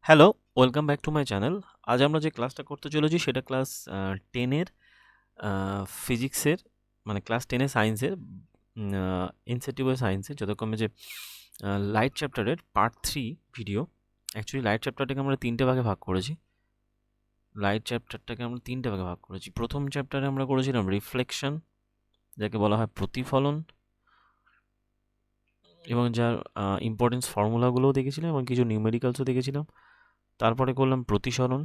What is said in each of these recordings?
Hello, welcome back to my channel. আজ আমরা যে ক্লাসটা করতে চলেছি সেটা ক্লাস 10-এর ফিজিক্সের, মানে ক্লাস 10-এর সায়েন্সের, ইনসেটিভের সায়েন্সের যথাক্রমে যে লাইট চ্যাপ্টারের পার্ট 3 ভিডিও। অ্যাকচুয়ালি লাইট চ্যাপ্টারটাকে আমরা তিনটে ভাগে ভাগ করেছি। প্রথম চ্যাপ্টারে আমরা করেছিলাম রিফ্লেকশন, যাকে বলা হয় প্রতিফলন, এবং যার ইম্পর্টেন্স ফর্মুলাগুলোও দেখেছিলাম এবং কিছু নিউমেরিক্যালসও দেখেছিলাম। তারপরে করলাম প্রতিসরণ,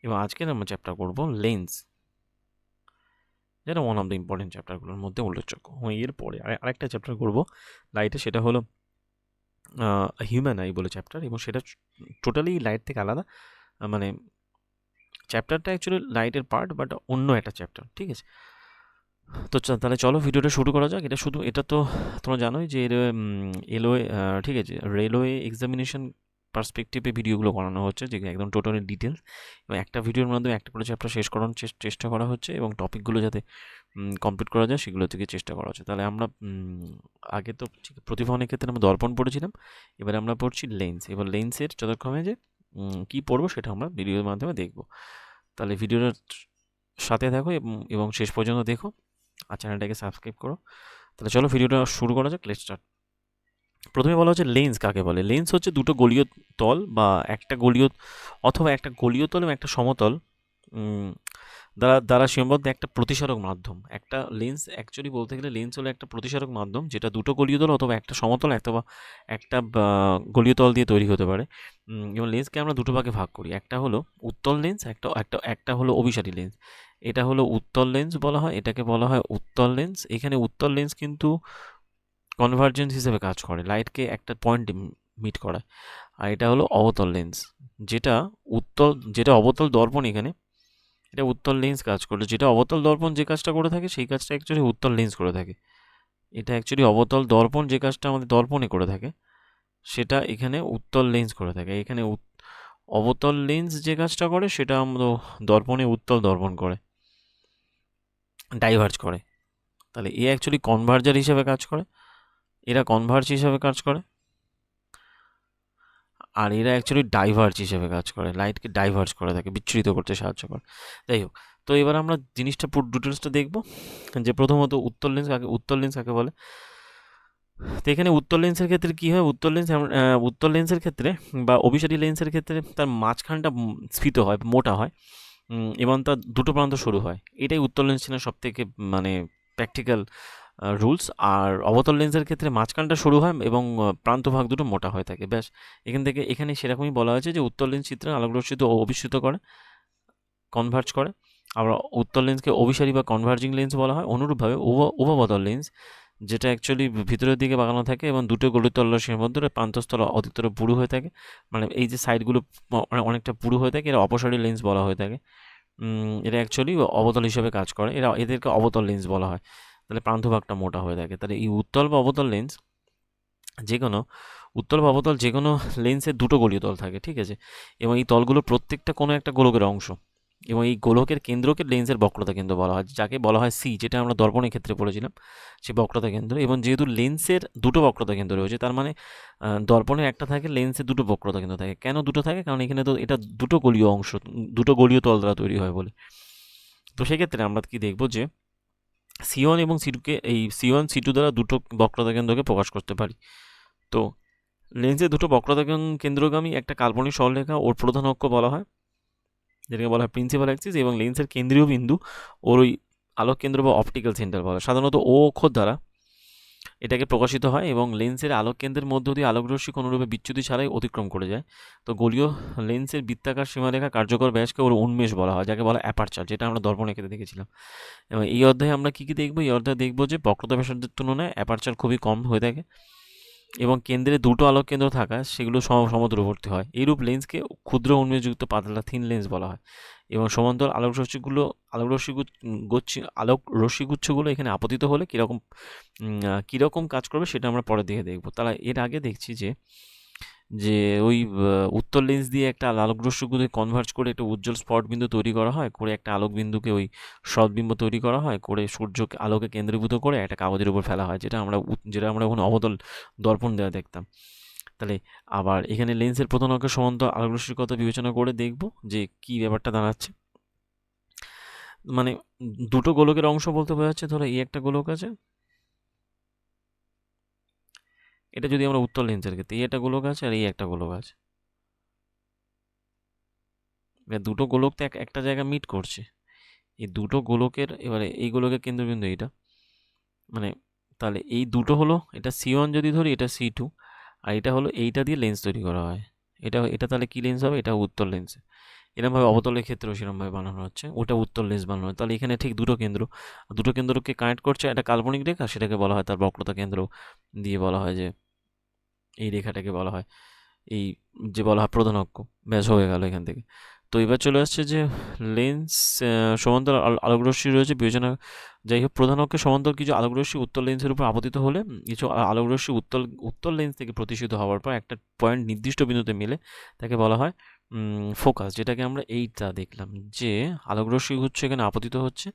এবং আজকে আমরা চ্যাপ্টার করব লেন্স, যেটা ওয়ান অফ দ্য ইম্পর্টেন্ট চ্যাপ্টারগুলোর মধ্যে উল্লেখযোগ্য। এরপরে আরেকটা চ্যাপ্টার করবো লাইটে, সেটা হলো হিউম্যান আই বলে চ্যাপ্টার, এবং সেটা টোটালি লাইট থেকে আলাদা। মানে চ্যাপ্টারটা অ্যাকচুয়ালি লাইটের পার্ট, বাট অন্য একটা চ্যাপ্টার, ঠিক আছে? তো তাহলে চলো ভিডিওটা শুরু করা যাক। এটা তো তোমরা জানোই যে এলওয়ে, ঠিক আছে, রেলওয়ে এক্সামিনেশন পার্সপেক্টিভে ভিডিওগুলো করানো হচ্ছে, যে একদম টোটালি ডিটেলস, এবং একটা ভিডিওর মাধ্যমে একটা করে চ্যাপ্টার শেষ করানোর চেষ্টা করা হচ্ছে, এবং টপিকগুলো যাতে কমপ্লিট করা যায় সেগুলো থেকে চেষ্টা করা হচ্ছে। তাহলে আমরা আগে তো ঠিক প্রতিফলনের ক্ষেত্রে আমরা দর্পণ পড়েছিলাম, এবারে আমরা পড়ছি লেন্স। এবার লেন্সের যথাক্রমে যে কী পড়বো সেটা আমরা ভিডিওর মাধ্যমে দেখব। তাহলে ভিডিওটার সাথে থাকো এবং শেষ পর্যন্ত দেখো, আর চ্যানেলটাকে সাবস্ক্রাইব করো। তাহলে চলো ভিডিওটা শুরু করা যাক। Let's start. প্রথমে বলা হচ্ছে লেন্স কাকে বলে। লেন্স হচ্ছে দুটো গলীয় তল, বা একটা গলীয় অথবা একটা গলীয় তল এবং একটা সমতল দ্বারা দ্বারা সীমাবদ্ধ একটা প্রতিসারক মাধ্যম। একটা লেন্স অ্যাকচুয়ালি বলতে গেলে লেন্স হলো একটা প্রতিসারক মাধ্যম, যেটা দুটো গলীয় তল অথবা একটা সমতল অথবা একটা গলীয় তল দিয়ে তৈরি হতে পারে। এবং লেন্সকে আমরা দুটো ভাগে ভাগ করি, একটা হলো উত্তল লেন্স, একটা হলো অভিসারী লেন্স। এটা হলো উত্তল লেন্স বলা হয়, এটাকে বলা হয় উত্তল লেন্স। এখানে উত্তল লেন্স কিন্তু কনভার্জেন্স হিসেবে কাজ করে, লাইটকে একটা পয়েন্টে মিট করায়। আর এটা হলো অবতল লেন্স, যেটা যেটা অবতল দর্পণ। এখানে এটা উত্তল লেন্স কাজ করে, যেটা অবতল দর্পণ যে কাজটা করে থাকে সেই কাজটা অ্যাকচুয়ালি উত্তল লেন্স করে থাকে। এটা অ্যাকচুয়ালি অবতল দর্পণ যে কাজটা আমাদের দর্পণে করে থাকে, সেটা এখানে উত্তল লেন্স করে থাকে। এখানে অবতল লেন্স যে কাজটা করে সেটা আমাদের দর্পণে উত্তল দর্পণ করে, ডাইভার্জ করে। তাহলে এ অ্যাকচুয়ালি কনভার্জার হিসেবে কাজ করে, এরা কনভার্জ হিসেবে কাজ করে, আর এরা অ্যাকচুয়ালি ডাইভার্জ হিসেবে কাজ করে, লাইটকে ডাইভার্জ করে থাকে, বিচ্ছুরিত করতে সাহায্য করে। যাই হোক, তো এবার আমরা জিনিসটা পুরো ডিটেলসটা দেখবো, যে প্রথমত উত্তর লেন্স কাকে বলে। তো এখানে উত্তর লেন্সের ক্ষেত্রে কী হয়, উত্তর লেন্সের ক্ষেত্রে বা অভিসারী লেন্সের ক্ষেত্রে তার মাঝখানটা স্ফীত হয়, মোটা হয়, এবং তার দুটো প্রান্ত সরু হয়। এটাই উত্তর লেন্স ছিল সব থেকে মানে প্র্যাকটিক্যাল রুলস। আর অবতল লেন্সের ক্ষেত্রে মাঝখানটা সরু হয় এবং প্রান্তভাগ দুটো মোটা হয়ে থাকে। ব্যাস, এখানে সেরকমই বলা হয়েছে যে উত্তর লেন্স চিত্রে আলোকরশ্মিকে অভিসৃত করে, কনভার্জ করে। আবার উত্তর লেন্সকে অভিসারী বা কনভার্জিং লেন্স বলা হয়। অনুরূপভাবে উভবতল লেন্স, যেটা অ্যাকচুয়ালি ভিতরের দিকে বাঁকানো থাকে এবং দুটো গলিতলের সীমাবদ্ধ প্রান্তস্থল অধিকতর পুরু হয়ে থাকে, মানে এই যে সাইডগুলো অনেকটা পুরু হয়ে থাকে, এরা অপসারী লেন্স বলা হয়ে থাকে। এরা অ্যাকচুয়ালি অবতল হিসেবে কাজ করে, এদেরকে অবতল লেন্স বলা হয়। তাহলে প্রান্তভাগটা মোটা হয়ে থাকে। তাহলে এই উত্তল বা অবতল লেন্স, যে কোনো উত্তল বা অবতল যে কোনো লেন্সের দুটো গলীয় তল থাকে, ঠিক আছে? এবং এই তলগুলো প্রত্যেকটা কোনো একটা গোলকের অংশ, এবং এই গোলকের কেন্দ্রকে লেন্সের বক্রতা কেন্দ্র বলা হয়, যাকে বলা হয় সি, যেটা আমরা দর্পণের ক্ষেত্রে পড়েছিলাম, সেই বক্রতা কেন্দ্র। এবং যেহেতু লেন্সের দুটো বক্রতা কেন্দ্র রয়েছে, তার মানে দর্পণের একটা থাকে, লেন্সের দুটো বক্রতা কেন্দ্র থাকে। কেন দুটো থাকে? কারণ এখানে তো এটা দুটো গলীয় অংশ, দুটো গলীয় তল দ্বারা তৈরি হয় বলে। তো সেক্ষেত্রে আমরা কি দেখব, যে C1 এবং C2কে, এই C1 C2 দ্বারা দুটো বক্রতা কেন্দ্রকে প্রকাশ করতে পারি। তো লেন্সের দুটো বক্রতা কেন্দ্রগামী একটা কাল্পনিক সরলরেখা ওর প্রধান অক্ষ বলা হয়, যেটাকে বলা হয় প্রিন্সিপাল অ্যাক্সিস, এবং লেন্সের কেন্দ্রীয় বিন্দু ওর ওই আলোক কেন্দ্র বা অপটিক্যাল সেন্টার বলা হয়। সাধারণত ও অক্ষর দ্বারা এটাকে প্রকাশিত হয়, এবং লেন্সের আলোক কেন্দ্রের মধ্য দিয়ে আলোকরশ্মি কোনোরূপে বিচ্যুতি ছাড়াই অতিক্রম করে যায়। তো গোলীয় লেন্সের বৃত্তাকার সীমারেখা কার্যকর ব্যাসকে ওর উন্মেষ বলা হয়, যাকে বলা অ্যাপারচার, যেটা আমরা দর্পণে ক্ষেত্রে দেখেছিলাম। এবং এই অধ্যায়ে আমরা কী কী দেখবো? এই অধ্যায়ে দেখবো যে বক্রতা ব্যাসার্ধের তুলনায় অ্যাপারচার খুবই কম হয়ে থাকে, এবং কেন্দ্রে দুটো আলোক কেন্দ্র থাকা সেগুলো সমদূরবর্তী হয়। এইরূপ লেন্সকে ক্ষুদ্র উন্মেষযুক্ত পাতলা থিন লেন্স বলা হয়। এবং সমান্তরাল আলোক রশ্মিগুচ্ছগুলো এখানে আপতিত হলে কীরকম কাজ করবে সেটা আমরা পরের দিকে দেখব। তাহলে এর আগে দেখছি যে যে ওই উত্তর লেন্স দিয়ে একটা আলোক রশ্মিকে কনভার্জ করে একটা উজ্জ্বল স্পট বিন্দু তৈরি করা হয়, করে একটা আলোক বিন্দুকে ওই সৎবিম্ব তৈরি করা হয়, করে সূর্যকে আলোকে কেন্দ্রীভূত করে একটা কাগজের উপর ফেলা হয়, যেটা আমরা ওখানে অবতল দর্পণ দেওয়া দেখতাম। তাহলে আবার এখানে লেন্সের প্রধান অক্ষের সমান্তরাল আলোক রশ্মির কথা বিবেচনা করে দেখব যে কি ব্যাপারটা দাঁড়াচ্ছে। মানে দুটো গোলকের অংশ বলতে বোঝাচ্ছে, ধরো এই একটা গোলক আছে, এটা যদি আমরা উত্তর লেন্সের ক্ষেত্রে এই একটা গোলক আছে আর এই একটা গোলক আছে, দুটো গোলক তো একটা জায়গা মিট করছে। এই দুটো গোলকের এবারে এই গোলকের কেন্দ্রবিন্দু এইটা, মানে তাহলে এই দুটো হলো, এটা C1 যদি ধরি, এটা C2, আর এটা হলো এইটা দিয়ে লেন্স তৈরি করা হয়। এটা তাহলে কি লেন্স হবে? এটা উত্তর লেন্স। এরকমভাবে অবতলের ক্ষেত্রেও সেরকমভাবে বানানো হচ্ছে, ওটা উত্তর লেন্স বানানো হয়। তাহলে এখানে ঠিক দুটো কেন্দ্রকে কানেক্ট করছে একটা কাল্পনিক রেখা, সেটাকে বলা হয় তার বক্রতা কেন্দ্র, দিয়ে বলা হয় যে এই রেখাটাকে বলা হয় এই যে বলা হয় প্রধান অক্ষ। ব্যাস হয়ে গেল এখান থেকে। তো এবার চলে আসছে যে লেন্স সমান্তরাল আলোকরশ্মি রয়েছে বিবেচনা, যাই হোক প্রধান অক্ষের সমান্তরাল কিছু আলোকরশ্মি উত্তর লেন্সের উপর আপতিত হলে কিছু আলোকরশ্মি উত্তর লেন্স থেকে প্রতিসিত হওয়ার পর একটা পয়েন্ট নির্দিষ্ট বিন্দুতে মিলে তাকে বলা হয় ফোকাস, যেটাকে আমরা এইটা দেখলাম যে আলোকরশ্মি হচ্ছে এখানে আপতিত হচ্ছে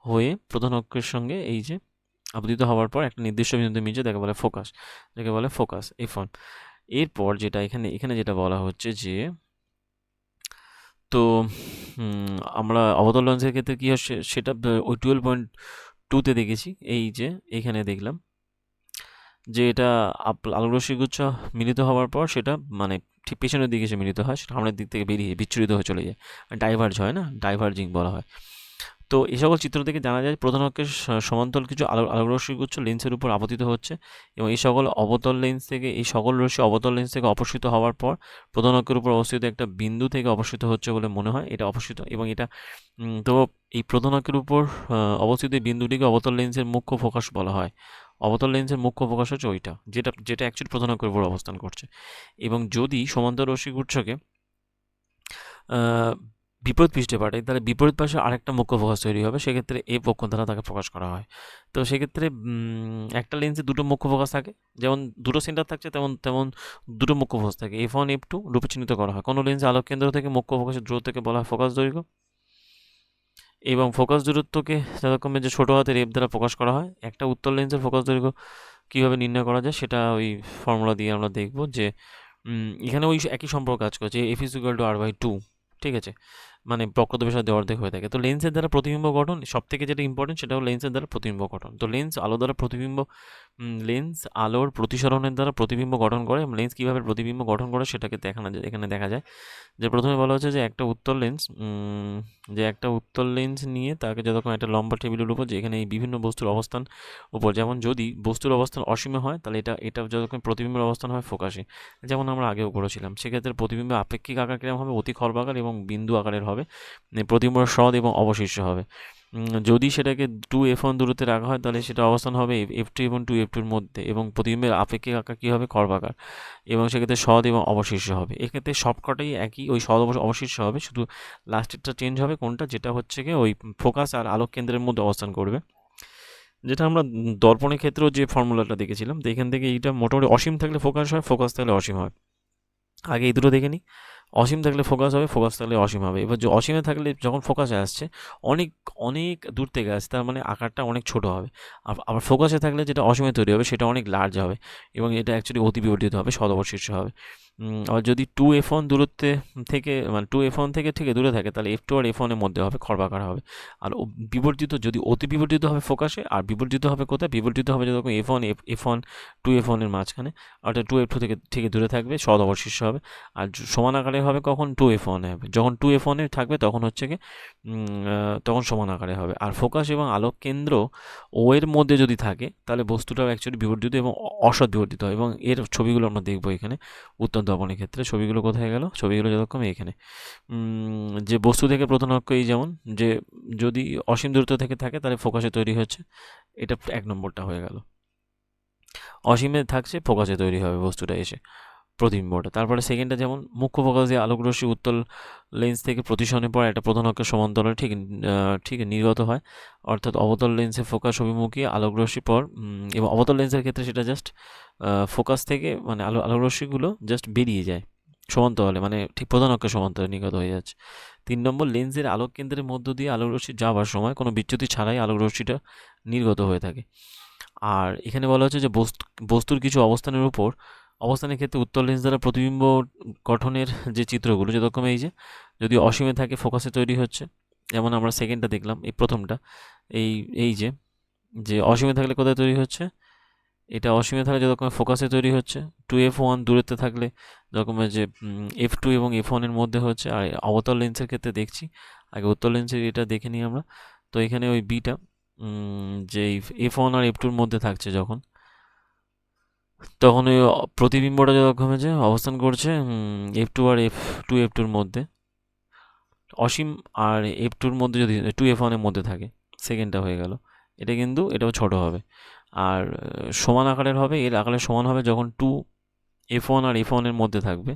হয়ে প্রধান অক্ষের সঙ্গে এই যে আপতিত হওয়ার পর একটা নির্দিষ্ট বিন্দুতে মিলছে, তাকে বলে ফোকাস, যাকে বলে ফোকাস F1। এরপর যেটা এখানে যেটা বলা হচ্ছে যে তো আমরা অবতল লেন্সের ক্ষেত্রে কী হচ্ছে সেটা ওই 12.2-তে দেখেছি। এই যে এইখানে দেখলাম যে এটা আলোকরশ্মিগুচ্ছ মিলিত হওয়ার পর সেটা মানে ঠিক পেছনের দিকে এসে মিলিত হয়, সেটা সামনের দিক থেকে বেরিয়ে বিচ্ছুরিত হয়ে চলে যায়, ডাইভার্জ হয় না, ডাইভার্জিং বলা হয়। তো এই সকল চিত্র থেকে জানা যায় প্রধান অক্ষের সমান্তরাল কিছু আলোকরশ্মিগুচ্ছ লেন্সের উপর আপতিত হচ্ছে, এবং এই সকল রশ্মি অবতল লেন্স থেকে অপসৃত হওয়ার পর প্রধান অক্ষের উপর অবস্থিত একটা বিন্দু থেকে অপসৃত হচ্ছে বলে মনে হয়, এটা অপসৃত, এবং এটা তো এই প্রধান অক্ষের উপর অবস্থিত এই বিন্দুটিকে অবতল লেন্সের মুখ্য ফোকাস বলা হয়। অবতল লেন্সের মুখ্য ফোকাস হচ্ছে ওইটা, যেটা অ্যাকচুয়ালি প্রধান অক্ষের উপর অবস্থান করছে। এবং যদি সমান্তরাল রশ্মিগুচ্ছকে বিপরীত পৃষ্ঠে পাঠাই, তাহলে বিপরীত পাশে আরেকটা মুখ্য ফোকাস তৈরি হবে, সেক্ষেত্রে এ পক্ষ দ্বারা তাকে প্রকাশ করা হয়। তো সেক্ষেত্রে একটা লেন্সে দুটো মুখ্য ফোকাস থাকে, যেমন দুটো সেন্টার থাকছে তেমন তেমন দুটো মুখ্য ফোকাস থাকে, F1 F2 রূপে চিহ্নিত করা হয়। কোনো লেন্সে আলোক কেন্দ্র থেকে মুখ্য ফোকাসের দূরত্বকে বলা হয় ফোকাস দৈর্ঘ্য, এবং ফোকাস দূরত্বকে যথাক্রমে যে ছোটো হাতের F দ্বারা প্রকাশ করা হয়। একটা উত্তর লেন্সের ফোকাস দৈর্ঘ্য কীভাবে নির্ণয় করা যায় সেটা ওই ফর্মুলা দিয়ে আমরা দেখব, যে এখানে ওই একই সম্পর্ক কাজ করছে, F=R/2, ঠিক আছে, মানে বক্রতা ব্যাসার্ধ অর্ধেক হয়ে থাকে। তো লেন্সের দ্বারা প্রতিবিম্ব গঠন সব থেকে যেটা ইম্পর্টেন্ট, সেটা হলো লেন্সের দ্বারা প্রতিবিম্ব গঠন। তো লেন্স আলোর প্রতিসরণের দ্বারা প্রতিবিম্ব গঠন করে, এবং লেন্স কীভাবে প্রতিবিম্ব গঠন করে সেটাকে এখানে দেখা যায়। যে প্রথমে বলা হচ্ছে যে একটা উত্তর লেন্স নিয়ে তাকে যতক্ষণ একটা লম্বা টেবিলের উপর, যেখানে এই বিভিন্ন বস্তুর অবস্থান উপর, যেমন যদি বস্তুর অবস্থান অসীমে হয় তাহলে এটা যতক্ষণ প্রতিবিম্বের অবস্থান হয় ফোকাসে, যেমন আমরা আগেও করেছিলাম, সেক্ষেত্রে প্রতিবিম্বের আপেক্ষিক আকার কিরকম হবে? অতি খর্বাকার এবং বিন্দু আকারের হবে, প্রতিবিম্ব সৎ এবং অবশিষ্ট হবে। যদি সেটাকে 2F1 দূরত্বে রাখা হয় তাহলে সেটা অবস্থান হবে F2 এবং 2F2-র মধ্যে, এবং প্রতিবিম্বের আপেক্ষিক আকার কী হবে? খর্বাকার, এবং সেক্ষেত্রে সৎ এবং অবশিষ্ট হবে। এক্ষেত্রে সবকটাই একই, ওই সৎ অবশিষ্ট হবে, শুধু লাস্টেরটা চেঞ্জ হবে কোনটা, যেটা হচ্ছে গিয়ে ওই ফোকাস আর আলোক কেন্দ্রের মধ্যে অবস্থান করবে, যেটা আমরা দর্পণের ক্ষেত্রেও যে ফর্মুলাটা দেখেছিলাম। তো এখান থেকে এইটা মোটামুটি অসীম থাকলে ফোকাস হয়, ফোকাস থাকলে অসীম হয়। আগে এই দুটো দেখে নিই। অসীম থাকলে ফোকাস হবে, ফোকাস থাকলে অসীম হবে। এবার যে অসীমে থাকলে যখন ফোকাসে আসছে অনেক অনেক দূর থেকে আসছে, তার মানে আকারটা অনেক ছোট হবে। আবার ফোকাসে থাকলে যেটা অসীমে তৈরি হবে সেটা অনেক লার্জ হবে, এবং এটা অ্যাকচুয়ালি অতি বিবর্ধিত হবে, সদবশিষ্ট হবে। আবার যদি 2F1 দূরত্বে থেকে, মানে 2F1 থেকে দূরে থাকে, তাহলে F2 আর F1-এর মধ্যে হবে, খর্বাকার হবে। আর বিবর্ধিত যদি অতি বিবর্ধিত হবে ফোকাসে, আর বিবর্ধিত হবে কোথায়? বিবর্ধিত হবে যখন F1 2F1-এর মাঝখানে, অর্থাৎ 2F2 থেকে দূরে থাকবে, সদ অবশিষ্ট হবে। আর সমান আকারে হবে কখন? 2F1-এ হবে। যখন 2F1-এ থাকবে তখন হচ্ছে কি তখন সমান আকারে হবে। আর ফোকাস এবং আলোক কেন্দ্র ও এর মধ্যে যদি থাকে তাহলে বস্তুটাও অ্যাকচুয়ালি বিবর্ধিত এবং অসৎ বিবর্ধিত হয়, এবং এর ছবিগুলো আমরা দেখবো এখানে উত্তর দর্পণের ক্ষেত্রে। ছবিগুলো কোথায় গেল? ছবিগুলো যতক্ষণ এখানে, যে বস্তু থেকে প্রধান অক্ষ, এই যেমন যে যদি অসীম দূরত্ব থেকে থাকে তাহলে ফোকাসে তৈরি হচ্ছে, এটা 1 নম্বরটা হয়ে গেল। অসীমে থাকছে, ফোকাসে তৈরি হবে বস্তুটা এসে। প্রতিবিম্বটা। তারপরে সেকেন্ডটা যেমন মুখ্য ফোকাস দিয়ে আলোকরশ্মি উত্তল লেন্স থেকে প্রতিসরণের পর একটা প্রধান অক্ষের সমান্তরালে ঠিক নির্গত হয়, অর্থাৎ অবতল লেন্সে ফোকাস অভিমুখী আলোকরশ্মি পর এবং অবতল লেন্সের ক্ষেত্রে সেটা জাস্ট ফোকাস থেকে মানে আলোকরশ্মিগুলো জাস্ট বেরিয়ে যায় সমান্তরালে, মানে ঠিক প্রধান অক্ষের সমান্তরালে নির্গত হয়ে যাচ্ছে। 3 নম্বর, লেন্সের আলোক কেন্দ্রের মধ্য দিয়ে আলোকরশ্মি যাওয়ার সময় কোনো বিচ্যুতি ছাড়াই আলোকরশ্মিটা নির্গত হয়ে থাকে। আর এখানে বলা হচ্ছে যে বস্তুর কিছু অবস্থানের ক্ষেত্রে উত্তল লেন্স দ্বারা প্রতিবিম্ব গঠনের যে চিত্রগুলো যথাক্রমে এই যে যদি অসীমে থাকে ফোকাসে তৈরি হচ্ছে, যেমন আমরা সেকেন্ডটা দেখলাম, এই প্রথমটা এই এই যে যে অসীমে থাকলে কোথায় তৈরি হচ্ছে, এটা অসীমে থাকলে যতক্ষণ ফোকাসে তৈরি হচ্ছে, 2f1 দূরত্বে থাকলে যতক্ষণে যে f2 এবং f1 এর মধ্যে হচ্ছে। আর অবতল লেন্সের ক্ষেত্রে দেখছি, আগে উত্তল লেন্সের এটা দেখে নিই আমরা। তো এখানে ওই বিটা যে f1 আর f2 এর মধ্যে থাকছে তখন ওই প্রতিবিম্বটা যতক্ষণে যে অবস্থান করছে f2 আর f2 এর মধ্যে, অসীম আর f2 এর মধ্যে যদি 2f1 এর মধ্যে থাকে, সেকেন্ডটা হয়ে গেল। এটাও ছোট হবে আর সমান আকারের হবে, এর আকারের সমান হবে যখন 2f1 আর f1 এর মধ্যে থাকবে,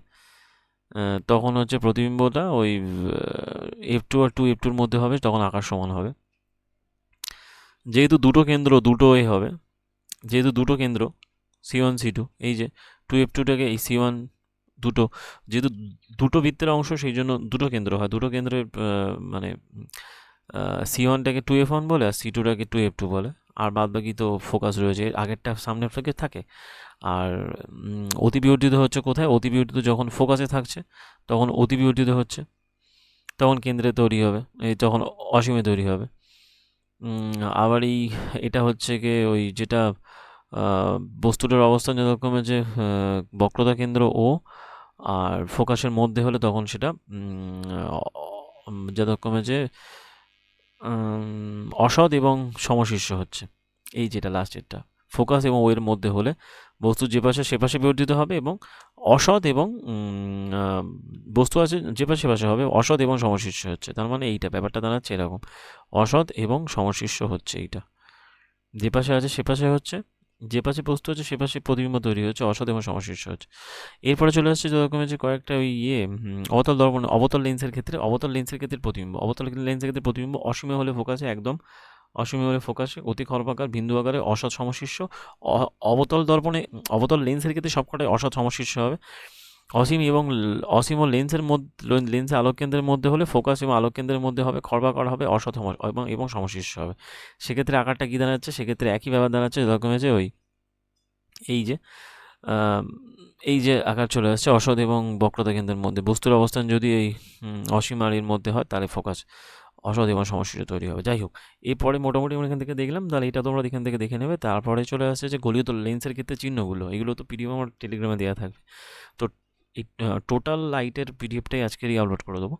তখন হচ্ছে প্রতিবিম্বটা ওই f2 আর 2f2 এর মধ্যে হবে, তখন আকার সমান হবে। যেহেতু দুটো কেন্দ্র C1 C2, এই যে 2f2টাকে এই C1 যেহেতু দুটো বৃত্তের অংশ, সেই জন্য দুটো কেন্দ্র হয়, দুটো কেন্দ্রের মানে C1টাকে 2f1 বলে আর C2টাকে 2f2 বলে, আর বাদ বাকি তো ফোকাস রয়েছে, আগেরটা সামনের থেকে থাকে। আর অতিবিবর্তিত হচ্ছে কোথায়, অতিবিবর্তিত যখন ফোকাসে থাকছে তখন অতিবিবর্তিত হচ্ছে, তখন কেন্দ্রে তৈরি হবে, এই তখন অসীমে তৈরি হবে। আবার এটা হচ্ছে গিয়ে ওই যেটা বস্তুটার অবস্থান যথাক্রমে যে বক্রতা কেন্দ্র ও আর ফোকাসের মধ্যে হলে তখন সেটা যথাক্রমে যে অসৎ এবং সমশীর্ষ হচ্ছে। এই যেটা লাস্টেরটা ফোকাস এবং ওয়ের মধ্যে হলে বস্তু যে পাশে সে পাশে বিবর্তিত হবে, এবং অসৎ এবং বস্তু আছে যে পাশে সে পাশে হবে, অসৎ এবং সমশীর্ষ হচ্ছে। তার মানে এইটা ব্যাপারটা দাঁড়াচ্ছে এরকম, অসৎ এবং সমশীর্ষ হচ্ছে। এইটা যে পাশে আছে সে পাশে হচ্ছে, যে পাশে বস্তু হচ্ছে সে পাশে প্রতিবিম্ব তৈরি হচ্ছে, অসৎ এবং সমশীর্ষ হচ্ছে। এরপরে চলে আসছে যতরকম যে কয়েকটা ওই অবতল লেন্সের ক্ষেত্রে প্রতিবিম্ব অসীমে হলে ফোকাসে একদম অসীমে হলে ফোকাসে অতি খর্বাকার বিন্দু আকারে অসৎ সমশীর্ষ। অবতল লেন্সের ক্ষেত্রে সবকটাই অসৎ সমশীর্ষ হবে। অসীম ও লেন্সের আলোককেন্দ্রের মধ্যে হলে ফোকাস এবং আলোককেন্দ্রের মধ্যে হবে খর্বাকার হবে অসৎ এবং সমশীর্ষ হবে। সেক্ষেত্রে আকারটা কী দাঁড়াচ্ছে, সেক্ষেত্রে একই ব্যাপার দাঁড়াচ্ছে যখন যে ওই এই যে আকার চলে আসছে অসৎ এবং বক্রতা কেন্দ্রের মধ্যে, বস্তুর অবস্থান যদি এই অসীম আর এর মধ্যে হয় তাহলে ফোকাস অসৎ এবং সমশীর্ষ তৈরি হবে। যাই হোক, এরপরে মোটামুটি আমরা এখান থেকে দেখলাম, তাহলে এটা তোমরা এখান থেকে দেখে নেবে। তারপরে চলে আসছে যে গলীয় লেন্সের ক্ষেত্রে চিহ্নগুলো, এগুলো তো পিডিএফ আমার টেলিগ্রামে দেওয়া থাকবে। তো এই টোটাল লাইটের পিডিএফটাই আজকেরই আপলোড করে দেবো,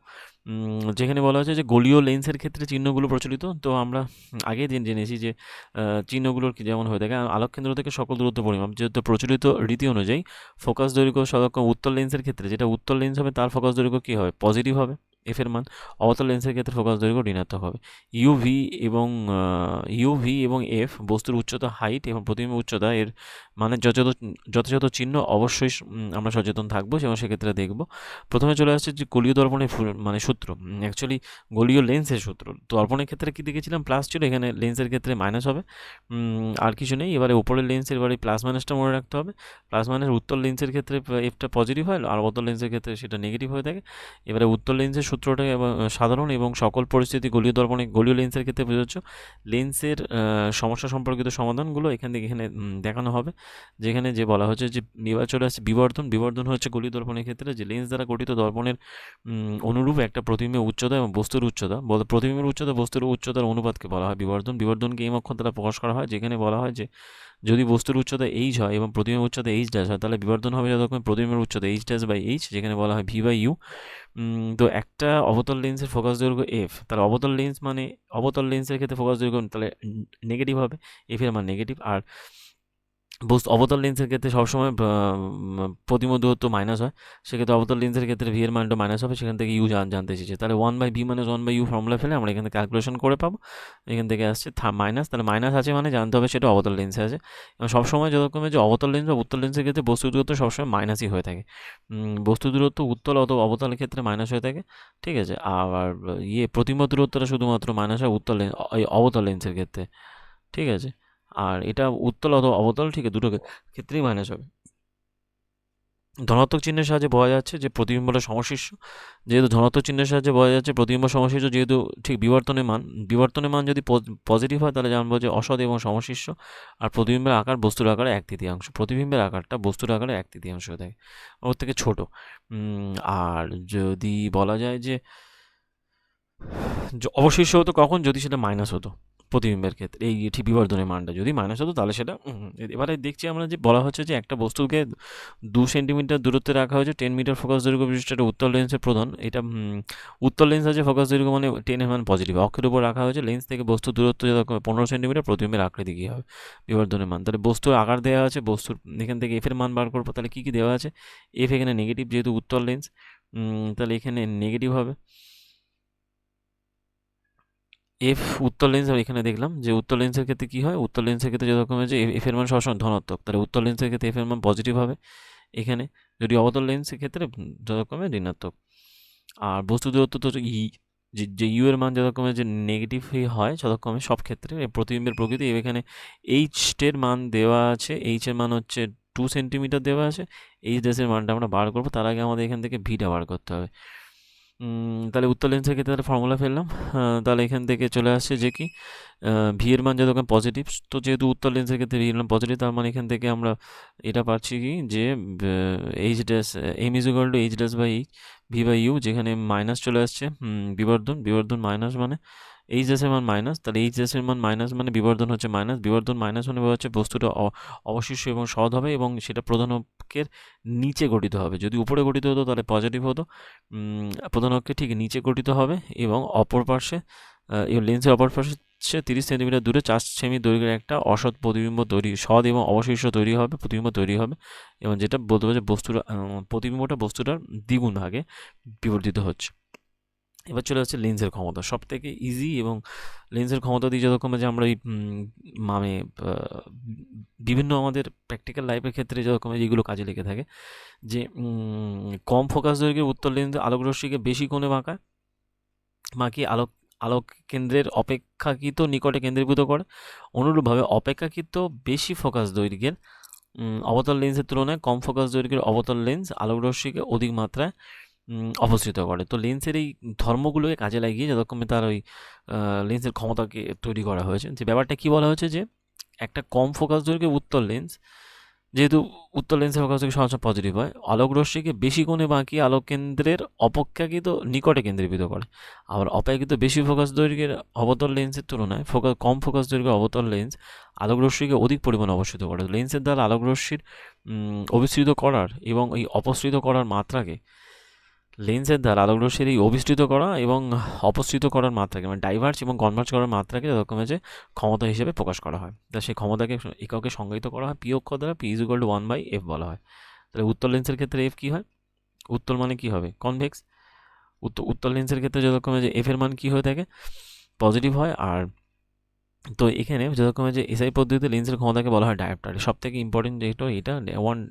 যেখানে বলা হয়েছে যে গলীয় লেন্সের ক্ষেত্রে চিহ্নগুলো প্রচলিত। তো আমরা আগে জেনেছি যে চিহ্নগুলোর যেমন হয়ে থাকে আলোককেন্দ্র থেকে সকল দূরত্ব পরিমাপ, যেহেতু প্রচলিত রীতি অনুযায়ী ফোকাস দৈর্ঘ্য সদক্রম উত্তল লেন্সের ক্ষেত্রে যেটা উত্তল লেন্স হবে তার ফোকাস দৈর্ঘ্য কী হবে, পজিটিভ হবে এফ এর মান। অবতল লেন্সের ক্ষেত্রে ফোকাস দৈর্ঘ্য ঋণাত্মক হবে। ইউভি এবং এফ বস্তুর উচ্চতা, হাইট এবং প্রতিবিম্ব উচ্চতা এর মানে যথাযথ চিহ্ন অবশ্যই আমরা সচেতন থাকবো এবং সেক্ষেত্রে দেখব। প্রথমে চলে আসছে যে গলীয় দর্পণের মানে সূত্র, অ্যাকচুয়ালি গলীয় লেন্সের সূত্র। দর্পণের ক্ষেত্রে কি দেখেছিলাম প্লাস ছিল, এখানে লেন্সের ক্ষেত্রে মাইনাস হবে, আর কিছু নেই। এবারে উপরের লেন্সের এবারে প্লাস মাইনাসটা মনে রাখতে হবে। প্লাস মাইনাস উত্তল লেন্সের ক্ষেত্রে এফটা পজিটিভ হয় আর অবতল লেন্সের ক্ষেত্রে সেটা নেগেটিভ হয়ে থাকে। এবারে উত্তল লেন্সের সূত্রটা সাধারণ এবং সকল পরিস্থিতি গলীয় লেন্সের ক্ষেত্রে প্রযোজ্য। লেন্সের সমস্যা সম্পর্কিত সমাধানগুলো এখানে দেখানো হবে, যেখানে যে বলা হচ্ছে যে এবার চলে আসছে বিবর্ধন হচ্ছে গলীয় দর্পণের ক্ষেত্রে যে লেন্স দ্বারা গঠিত দর্পণের অনুরূপ একটা প্রতিবিম্বের উচ্চতা এবং বস্তুর উচ্চতা, প্রতিবিম্বের উচ্চতা বস্তুর উচ্চতার অনুপাতকে বলা হয় বিবর্ধনকে এই অক্ষর দ্বারা প্রকাশ করা হয়, যেখানে বলা হয় যে যদি বস্তুর উচ্চতা এইচ হয় এবং প্রতিবিম্বের উচ্চতা এইচ ড্যাশ হয়, তাহলে বিবর্ধন হবে যতক্ষণ প্রতিবিম্বের উচ্চতা এইচ ড্যাশ বাই এইচ, যেখানে বলা হয় ভি বাই ইউ। তো একটা অবতল লেন্সের ফোকাস দৈর্ঘ্য এফ, তাহলে অবতল লেন্সের ক্ষেত্রে ফোকাস দৈর্ঘ্য তাহলে নেগেটিভ হবে, এফ এর মান নেগেটিভ। আর অবতল লেন্সের ক্ষেত্রে সবসময় প্রতিম দূরত্ব মাইনাস হয়, সেক্ষেত্রে অবতল লেন্সের ক্ষেত্রে ভি এর মানটা মাইনাস হবে, সেখান থেকে ইউ জানতে এসেছে, তাহলে 1/v - 1/u ফর্মুলা ফেলে আমরা এখানে ক্যালকুলেশন করে পাবো, এখান থেকে আসছে মাইনাস, তাহলে মাইনাস আছে মানে জানতে হবে সেটা অবতল লেন্সে আছে। এবং সবসময় যতক্ষণ যে অবতল লেন্স বা উত্তল লেন্সের ক্ষেত্রে বস্তু দূরত্ব সবসময় মাইনাসই হয়ে থাকে, বস্তু দূরত্ব উত্তল অথবা অবতলের ক্ষেত্রে মাইনাস হয়ে থাকে, ঠিক আছে। আবার প্রতিম দূরত্বটা শুধুমাত্র মাইনাস হয় অবতল লেন্সের ক্ষেত্রে, ঠিক আছে। আর এটা উত্তল অথবা অবতল, ঠিক আছে, দুটো ক্ষেত্রেই মাইনাস হবে। ধনাত্মক চিহ্নের সাহায্যে বোঝা যাচ্ছে যে প্রতিবিম্বটা সমশীর্ষ, যেহেতু ধনাত্মক চিহ্নের সাহায্যে বোঝা যাচ্ছে প্রতিবিম্ব সমশীর্ষ, যেহেতু ঠিক বিবর্তনের মান যদি পজিটিভ হয় তাহলে জানবো যে অসৎ এবং সমশীর্ষ। আর প্রতিবিম্বের আকার বস্তুর আকারে 1/3, প্রতিবিম্বের আকারটা বস্তুর আকারে 1/3 হয়ে থাকে, ওর থেকে ছোট। আর যদি বলা যায় যে অবশিষ্ট হতো কখন, যদি সেটা মাইনাস হতো প্রতিবিম্বের ক্ষেত্রে, এই ঠিক বিবর্ধনের মানটা যদি মাইনাস হতো তাহলে সেটা এবারে দেখছি আমরা যে বলা হচ্ছে যে একটা বস্তুকে 2 সেন্টিমিটার দূরত্বে রাখা হয়েছে, 10 মিটার ফোকাস দৈর্ঘ্য বিশিষ্ট একটা উত্তল লেন্সের প্রধান, এটা উত্তল লেন্স আছে, ফোকাস দৈর্ঘ্য মানে 10 এর মান পজিটিভ, অক্ষের উপর রাখা হয়েছে, লেন্স থেকে বস্তুর দূরত্ব যত 15 সেন্টিমিটার, প্রতিবিম্বের আকৃতি কী হবে, বিবর্ধনের মান। তাহলে বস্তুর আকার দেওয়া আছে, বস্তুর এখান থেকে এফ এর মান বার করবো, তাহলে কী কী দেওয়া আছে, এফ এখানে নেগেটিভ যেহেতু উত্তল লেন্স, তাহলে এখানে নেগেটিভ হবে এফ উত্তল লেন্স। আর এখানে দেখলাম যে উত্তল লেন্সের ক্ষেত্রে কী হয়, উত্তল লেন্সের ক্ষেত্রে যতক্ষণ যে এফ এর মান সবসময় ধনাত্মক, তাহলে উত্তল লেন্সের ক্ষেত্রে এফ এর মান পজিটিভ হবে এখানে, যদি অবতল লেন্সের ক্ষেত্রে যতক্ষণে ঋণাত্মক। আর বস্তু দূরত্ব তো যে ইউ এর মান যতক্ষণে যে নেগেটিভই হয় যতক্ষণে সব ক্ষেত্রে, প্রতিবিম্বের প্রকৃতি এখানে এইচটের মান দেওয়া আছে, এইচ এর মান হচ্ছে 2 সেন্টিমিটার দেওয়া আছে, এইচ ড্যাশের মানটা আমরা বার করবো, তার আগে আমাদের এখান থেকে ভিটা বার করতে হবে। তাহলে উত্তর লেন্সের ক্ষেত্রে তাহলে ফর্মুলা ফেললাম, তাহলে এখান থেকে চলে আসছে যে কি ভি এর মান যতক্ষণ পজিটিভ, তো যেহেতু উত্তর লেন্সের ক্ষেত্রে ভি এর মান পজিটিভ, তার মানে এখান থেকে আমরা এটা পাচ্ছি কি যে H dash M is equal to H dash by V by U, যেখানে মাইনাস চলে আসছে, বিবর্ধন মাইনাস মানে এইচ ড্যাশের মান মাইনাস, তাহলে এইচ ড্যাশের মান মাইনাস মানে বিবর্ধন হচ্ছে মাইনাস, বিবর্ধন মাইনাস মানে হচ্ছে বস্তুটা অবশিষ্ট এবং সৎ হবে, এবং সেটা প্রধান অক্ষের নিচে গঠিত হবে, যদি উপরে গঠিত হতো তাহলে পজিটিভ হতো, প্রধান অক্ষে ঠিক নিচে গঠিত হবে, এবং অপর পার্শ্বে লেন্সের অপর পার্শ্বে 30 সেন্টিমিটার দূরে 4 সেমি দৈর্ঘ্যের একটা অসৎ প্রতিবিম্ব সৎ এবং অবশিষ্ট প্রতিবিম্ব তৈরি হবে, এবং যেটা বলতে হবে যে প্রতিবিম্বটা বস্তুটার দ্বিগুণ ভাগে বিবর্তিত হচ্ছে। এবার চলে আসছে লেন্সের ক্ষমতা, সব থেকে ইজি, এবং লেন্সের ক্ষমতা দিয়ে যতক্ষণ যে আমরা এই মানে বিভিন্ন আমাদের প্র্যাকটিক্যাল লাইফের ক্ষেত্রে যতক্ষণ যেগুলো কাজে লেগে থাকে, যে কম ফোকাস দৈর্ঘ্যের উত্তল লেন্স আলোক রশ্মিকে বেশি কোণে বাঁকিয়ে আলোক কেন্দ্রের অপেক্ষাকৃত নিকটে কেন্দ্রীভূত করে। অনুরূপভাবে অপেক্ষাকৃত বেশি ফোকাস দৈর্ঘ্যের অবতল লেন্সের তুলনায় কম ফোকাস দৈর্ঘ্যের অবতল লেন্স আলোক রশ্মিকে অধিক মাত্রায় অপসৃত করে। তো লেন্সের এই ধর্মগুলোকে কাজে লাগিয়ে যতক্ষণ তার ওই লেন্সের ক্ষমতাকে তৈরি করা হয়েছে, যে ব্যাপারটা কী বলা হয়েছে যে একটা কম ফোকাস দৈর্ঘ্যের উত্তল লেন্স, যেহেতু উত্তল লেন্সের ফোকাস থেকে সবসময় পজিটিভ হয়, আলোক রশ্মিকে বেশি কোণে বাঁকিয়ে আলোক কেন্দ্রের অপেক্ষাকৃত নিকটে কেন্দ্রীভূত করে। আবার অপেক্ষাকৃত বেশি ফোকাস দৈর্ঘ্যের অবতল লেন্সের তুলনায় কম ফোকাস দৈর্ঘ্যের অবতল লেন্স আলোক রশ্মিকে অধিক পরিমাণে অপসৃত করে। লেন্সের দ্বারা আলোক রশ্মির অভিসৃত করার এবং এই অপসৃত করার মাত্রাকে লেন্সের দ্বারা আলোক রশ্মির এই অভিসৃত করা এবং অপসৃত করার মাত্রাকে, মানে ডাইভার্জ এবং কনভার্জ করার মাত্রাকে যতক্ষণে যে ক্ষমতা হিসেবে প্রকাশ করা হয়, তা সেই ক্ষমতাকে এককে সংজ্ঞায়িত করা হয় পি অক্ষর দ্বারা, P is equal two 1/f বলা হয়। তাহলে উত্তল লেন্সের ক্ষেত্রে এফ কী হয়, উত্তল মানে কী হবে, কনভেক্স। উত্তল লেন্সের ক্ষেত্রে যতক্ষণে যে এফ এর মান কী হয়ে থাকে, পজিটিভ হয়। আর তো এখানে যতক্ষণ যে এসআই পদ্ধতিতে লেন্সের ক্ষমতাকে বলা হয় ডায়োপ্টার। সব থেকে ইম্পর্টেন্ট যেটা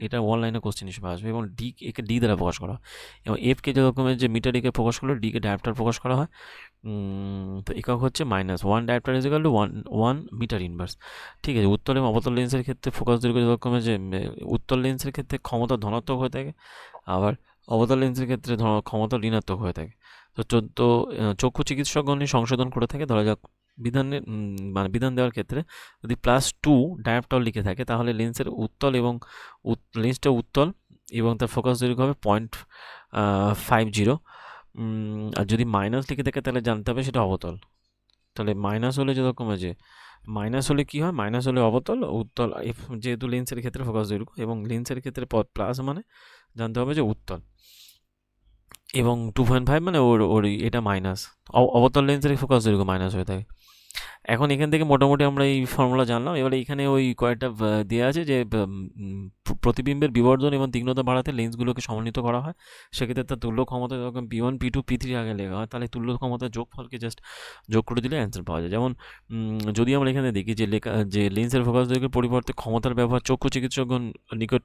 এটা ওয়ান লাইনে কোশ্চেন হিসেবে আসবে, এবং একে ডি দ্বারা প্রকাশ করা হয়, এবং এফকে যতক্ষণ যে মিটার প্রকাশ করলে ডিকে ডায়োপ্টার প্রকাশ করা হয়। তো একক হচ্ছে -1 dioptre is equal to 1 metre inverse. ঠিক আছে। উত্তল এবং অবতল লেন্সের ক্ষেত্রে ফোকাস দৈর্ঘ্য যতক্ষণ যে উত্তল লেন্সের ক্ষেত্রে ক্ষমতা ধনাত্মক হয়ে থাকে, আবার অবতল লেন্সের ক্ষেত্রে ক্ষমতা ঋণাত্মক হয়ে থাকে। তো চক্ষু চিকিৎসকগণই সংশোধন করে থাকে, ধরা যাক বিধান দেওয়ার ক্ষেত্রে যদি +2 ডায়োপ্টার লিখে থাকে, তাহলে লেন্সের লেন্সটা উত্তল এবং তার ফোকাস দৈর্ঘ্য হবে 0.50। আর যদি মাইনাস লিখে থাকে তাহলে জানতে হবে সেটা অবতল। তাহলে মাইনাস হলে যতক্ষণ যে মাইনাস হলে কী হয়, মাইনাস হলে অবতল, উত্তল যেহেতু লেন্সের ক্ষেত্রে ফোকাস দৈর্ঘ্য, এবং লেন্সের ক্ষেত্রে প্লাস মানে জানতে হবে যে উত্তল, এবং 2.5 মানে ওর এটা মাইনাস, অবতল লেন্সের ফোকাস দৈর্ঘ্য মাইনাস হয়ে থাকে। এখন এখান থেকে মোটামুটি আমরা এই ফর্মুলা জানলাম। এবারে এখানে ওই কয়েকটা দেওয়া আছে যে প্রতিবিম্বের বিবর্ধন এবং তীক্ষ্ণতা বাড়াতে লেন্সগুলোকে সমন্বিত করা হয়। সেক্ষেত্রে তার তুল্য ক্ষমতা যখন P1 P2 P3 আগে লেখা হয়, তাহলে তুল্য ক্ষমতার যোগফলকে জাস্ট যোগ করে দিলে অ্যান্সার পাওয়া যায়। যেমন যদি আমরা এখানে দেখি যে লেন্সের ফোকাস দৈর্ঘ্যের পরিবর্তে ক্ষমতার ব্যবহার চক্ষু চিকিৎসকগণ নিকট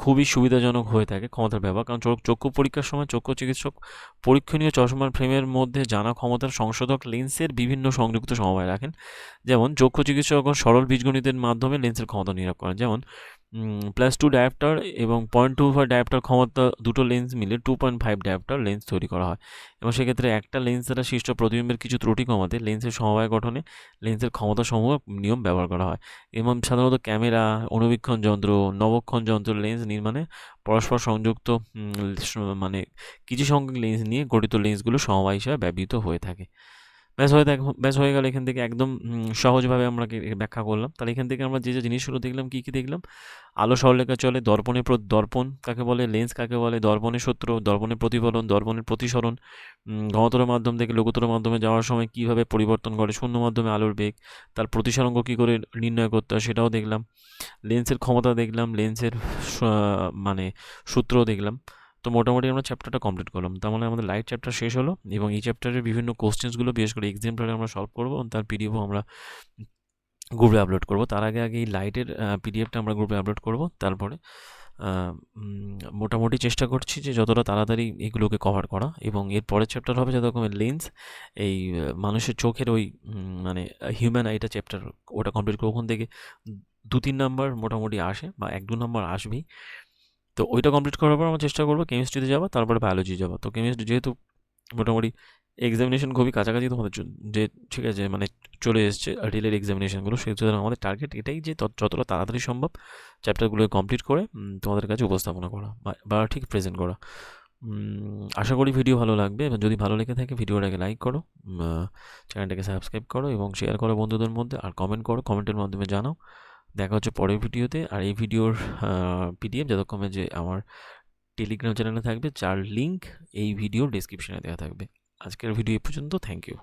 খুবই সুবিধাজনক হয়ে থাকে ক্ষমতার ব্যবহার, কারণ চক্ষু পরীক্ষার সময় চক্ষু চিকিৎসক পরীক্ষণীয় চশমার ফ্রেমের মধ্যে জানা ক্ষমতার সংশোধক লেন্সের বিভিন্ন সংযুক্ত সমবায় রাখেন। যেমন চক্ষু চিকিৎসকগণ সরল বীজগণিতের মাধ্যমে লেন্সের ক্ষমতা নির্ণয় করেন। যেমন +2 ডায়োপ্টার এবং 0.25 ডায়োপ্টার ক্ষমতা দুটো লেন্স মিলে 2.5 ডায়োপ্টার লেন্স তৈরি করা হয়, এবং সেক্ষেত্রে একটা লেন্স দ্বারা সৃষ্ট প্রতিবিম্বের কিছু ত্রুটি কমাতে লেন্সের সমবায় গঠনে লেন্সের ক্ষমতা সমূহ নিয়ম ব্যবহার করা হয়। এবং সাধারণত ক্যামেরা, অণুবীক্ষণ যন্ত্র, নবক্ষণ যন্ত্র লেন্স নির্মাণে পরস্পর সংযুক্ত মানে কিছু সংখ্যক লেন্স নিয়ে গঠিত লেন্সগুলো সমবায় হিসাবে ব্যবহৃত হয়ে থাকে। ব্যাস হয়ে গেল। এখান থেকে একদম সহজভাবে আমরা ব্যাখ্যা করলাম। তাহলে এখান থেকে আমরা যে জিনিসগুলো দেখলাম, কী দেখলাম, আলো সরলরেখা চলে, দর্পণ কাকে বলে, লেন্স কাকে বলে, দর্পণের সূত্র, দর্পণের প্রতিফলন, দর্পণের প্রতিসরণ, ঘনতর মাধ্যম থেকে লঘুতর মাধ্যমে যাওয়ার সময় কীভাবে পরিবর্তন করে, শূন্য মাধ্যমে আলোর বেগ, তার প্রতিসরাঙ্ক কী করে নির্ণয় করতে হয় সেটাও দেখলাম, লেন্সের ক্ষমতা দেখলাম, লেন্সের মানে সূত্রও দেখলাম। তো মোটামুটি আমরা চ্যাপ্টারটা কমপ্লিট করলাম। তার মানে আমাদের লাইট চ্যাপ্টার শেষ হলো, এবং এই চ্যাপ্টারের বিভিন্ন কোশ্চেন্সগুলো বিশেষ করে এক্সাম্পলারে আমরা সলভ করবো, এবং তার পিডিএফও আমরা গ্রুপে আপলোড করব। তার আগে এই লাইটের পিডিএফটা আমরা গ্রুপে আপলোড করব। তারপরে মোটামুটি চেষ্টা করছি যে যতটা তাড়াতাড়ি এগুলোকে কভার করা, এবং এর পরের চ্যাপ্টার হবে যত রকমের লেন্স, এই মানুষের চোখের ওই মানে হিউম্যান আইটা চ্যাপ্টার, ওটা কমপ্লিট করবো। ওখান থেকে 2-3 নাম্বার মোটামুটি আসে, বা 1-2 নাম্বার আসবেই। তো ওইটা কমপ্লিট করার পর আমরা চেষ্টা করবো কেমিস্ট্রিতে যাওয়া, তারপরে বায়োলজি যাওয়া। তো কেমিস্ট্রি যেহেতু মোটামুটি এক্সামিনেশন খুবই কাছাকাছি তোমাদের যে ঠিক আছে, মানে চলে এসছে রিলের এক্সামিনেশনগুলো, সুতরাং আমাদের টার্গেট এটাই যে যতটা তাড়াতাড়ি সম্ভব চ্যাপ্টারগুলো কমপ্লিট করে তোমাদের কাছে উপস্থাপনা করা বা ঠিক প্রেজেন্ট করা। আশা করি ভিডিও ভালো লাগবে, এবং যদি ভালো লেগে থাকে ভিডিওটাকে লাইক করো, চ্যানেলটাকে সাবস্ক্রাইব করো, এবং শেয়ার করো বন্ধুদের মধ্যে, আর কমেন্ট করো, কমেন্টের মাধ্যমে জানাও। দেখা হচ্ছে পরের ভিডিওতে। আর এই ভিডিওর পিডিএফ যতক্ষণে যে আমার টেলিগ্রাম চ্যানেলে থাকবে, যার লিঙ্ক এই ভিডিওর ডেসক্রিপশনে দেওয়া থাকবে। আজকের ভিডিও এই পর্যন্ত। Thank you.